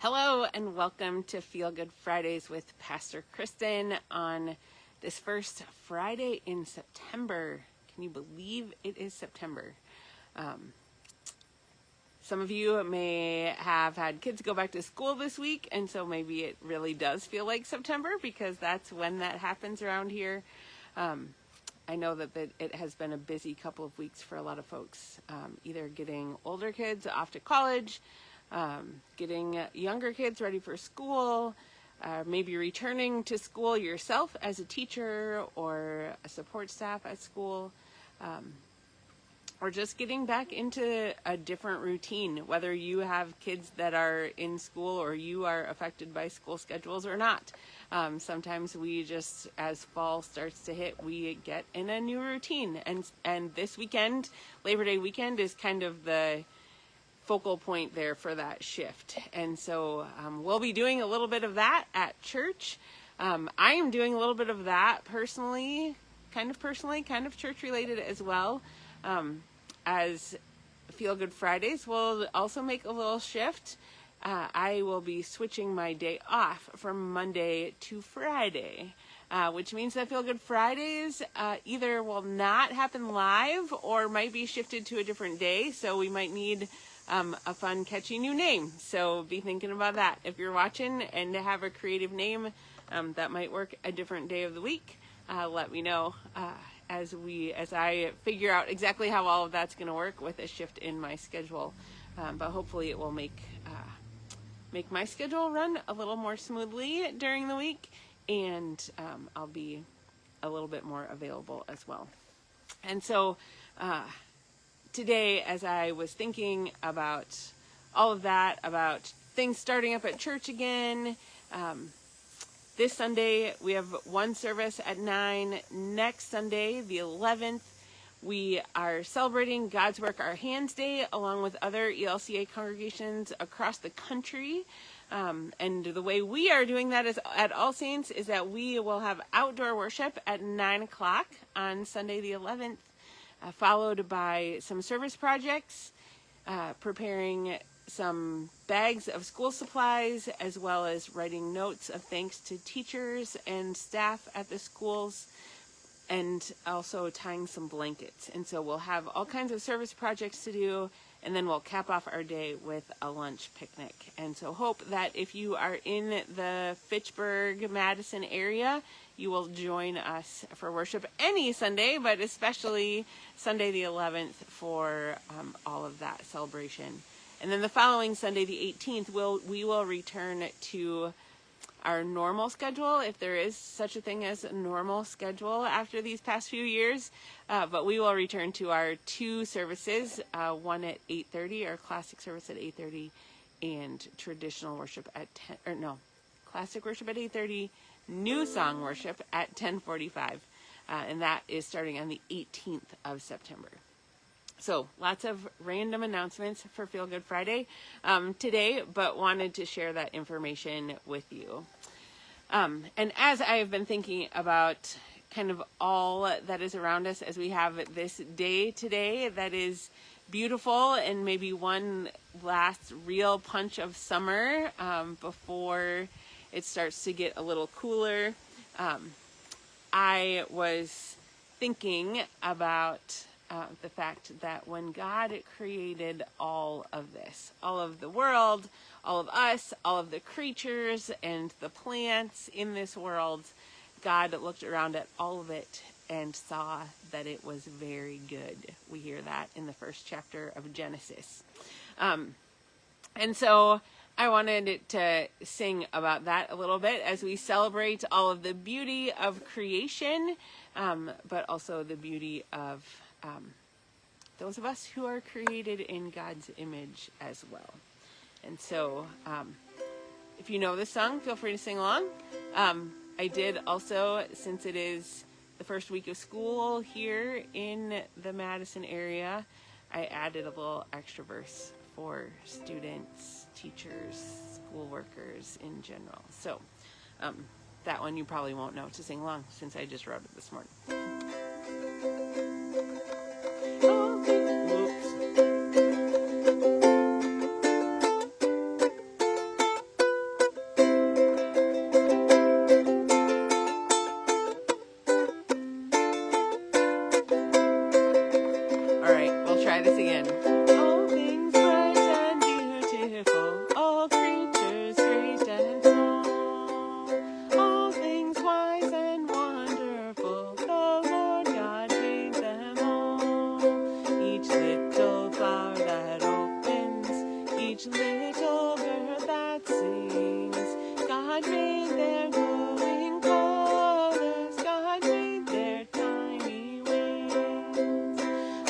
Hello and welcome to Feel Good Fridays with Pastor Kristin on this first Friday in September. Can you believe it is September? Some of you may have had kids go back to school this week, and so maybe it really does feel like September because that's when that happens around here. I know that it has been a busy couple of weeks for a lot of folks, either getting older kids off to college, getting younger kids ready for school, maybe returning to school yourself as a teacher or a support staff at school, or just getting back into a different routine, whether you have kids that are in school or you are affected by school schedules or not. Sometimes we just, as fall starts to hit, we get in a new routine. And this weekend, Labor Day weekend, is kind of the focal point there for that shift. And so we'll be doing a little bit of that at church. I am doing a little bit of that personally, kind of church related as well. As Feel Good Fridays, we'll also make a little shift. I will be switching my day off from Monday to Friday, which means that Feel Good Fridays either will not happen live or might be shifted to a different day. So we might need a fun, catchy new name. So be thinking about that. If you're watching and have a creative name that might work a different day of the week, let me know as I figure out exactly how all of that's going to work with a shift in my schedule. But hopefully it will make my schedule run a little more smoothly during the week, and I'll be a little bit more available as well. And so today, as I was thinking about all of that, about things starting up at church again, this Sunday we have one service at 9. Next Sunday, the 11th, we are celebrating God's Work Our Hands Day along with other ELCA congregations across the country. And the way we are doing that is at All Saints is that we will have outdoor worship at 9 o'clock on Sunday the 11th, followed by some service projects, preparing some bags of school supplies, as well as writing notes of thanks to teachers and staff at the schools, and also tying some blankets. And so we'll have all kinds of service projects to do, and then we'll cap off our day with a lunch picnic. And so hope that if you are in the Fitchburg, Madison area, you will join us for worship any Sunday, but especially Sunday the 11th for all of that celebration. And then the following Sunday, the 18th, we will return to our normal schedule, if there is such a thing as a normal schedule after these past few years. But we will return to our two services, one at 8:30, our classic service at 8:30, and traditional worship at classic worship at 8:30, new song worship at 10:45. And that is starting on the 18th of September. So lots of random announcements for Feel Good Friday today, but wanted to share that information with you. And as I have been thinking about kind of all that is around us as we have this day today that is beautiful and maybe one last real punch of summer before it starts to get a little cooler, I was thinking about the fact that when God created all of this, all of the world, all of us, all of the creatures and the plants in this world, God looked around at all of it and saw that it was very good. We hear that in the first chapter of Genesis. And so I wanted to sing about that a little bit as we celebrate all of the beauty of creation, but also the beauty of those of us who are created in God's image as well. And so if you know this song, feel free to sing along. I did also, since it is the first week of school here in the Madison area, I added a little extra verse for students, teachers, school workers in general. So that one you probably won't know to sing along since I just wrote it this morning. each little bird that sings. God made their glowing colors, God made their tiny wings.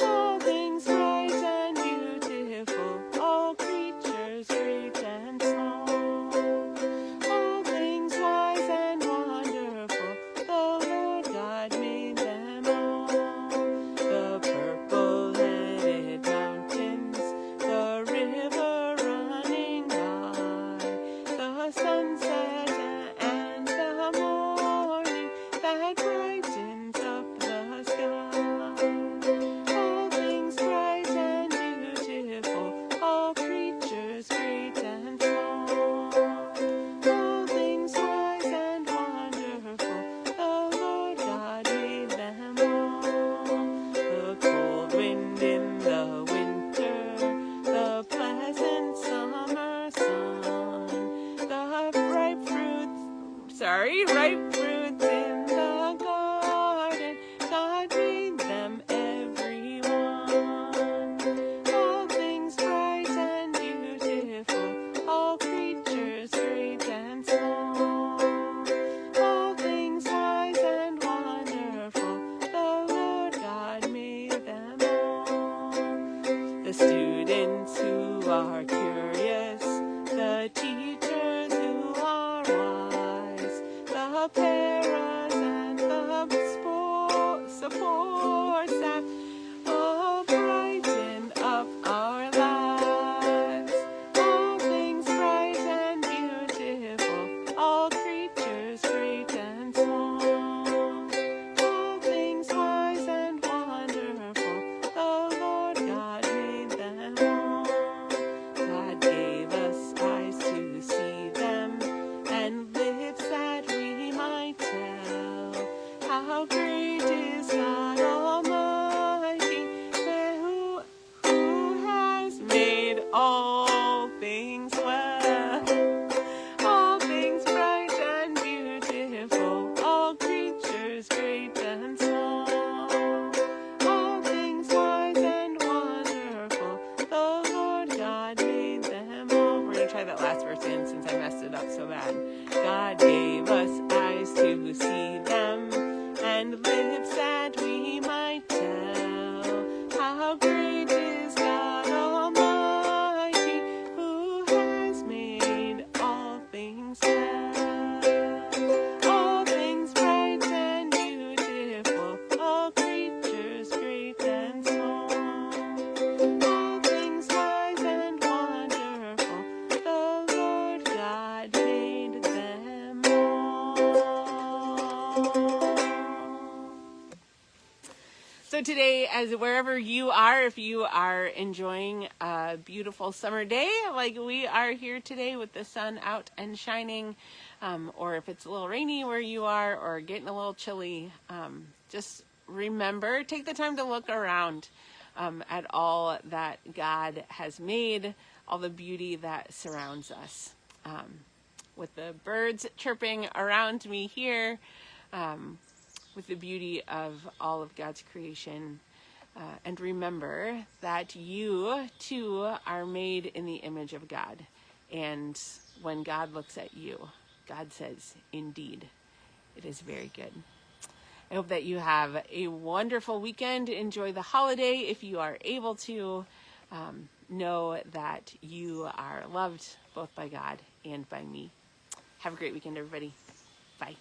All things bright and beautiful, all creatures great and small. All things wise and wonderful, the Lord God made them all. The purple-headed mountains, the river running by, the sunset and the morning that brightens up the sky. All things bright and beautiful, all creatures great and small. All things wise and wonderful, the Lord God made them all. The cold wind in the winter, the pleasant summer sun, the ripe fruits in the garden, God made them every one. All things bright and beautiful, all creatures great and small. All things wise and wonderful, the Lord God made them all. The students who are curious, the teachers who are wise, the parents and the support staff, all brighten up our lives. All things bright and beautiful, all creatures great and small. All things wise and wonderful, the Lord God made them all. God gave us eyes to see them, and lips that we might tell how great is God Almighty, who has made all things well. All things bright and beautiful, all creatures great and small. All things wise and wonderful, the Lord God made them all. We're going to try that last verse in since I messed it up so bad. God gave us eyes to see them, and lips that we might tell how great is God Almighty, who has made all things well. All things bright and beautiful, all creatures great and small. All things wise and wonderful, the Lord God made them all. So today, as wherever you are, if you are enjoying a beautiful summer day like we are here today with the sun out and shining, or if it's a little rainy where you are or getting a little chilly, just remember, take the time to look around at all that God has made, all the beauty that surrounds us. With the birds chirping around me here, with the beauty of all of God's creation. And remember that you, too, are made in the image of God. And when God looks at you, God says, indeed, it is very good. I hope that you have a wonderful weekend. Enjoy the holiday if you are able to. Know that you are loved both by God and by me. Have a great weekend, everybody. Bye.